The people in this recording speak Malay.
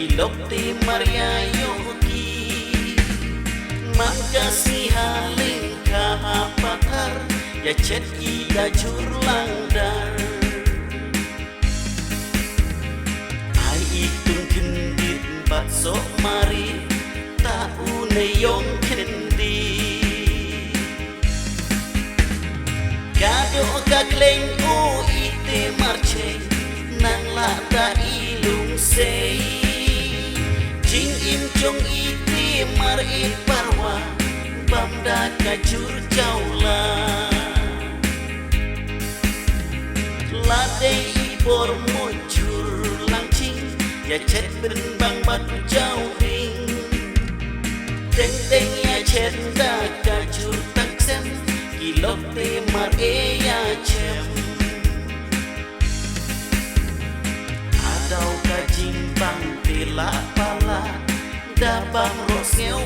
ilok ti Maria Yogi makasih haling kahapatar ya cet ida jur langdar ai itung kendit bakso mari tau neyong kendi kado kagleng o ite marche nang lata ilung sei jing im chong ite mar parwa bamda kajur jaula lade ibor muncul langcing ya cet bang batu jauh ding deng deng ya cet da kajur taksem kilok te mar ya cem adau kajimbang tela pala dabang roseu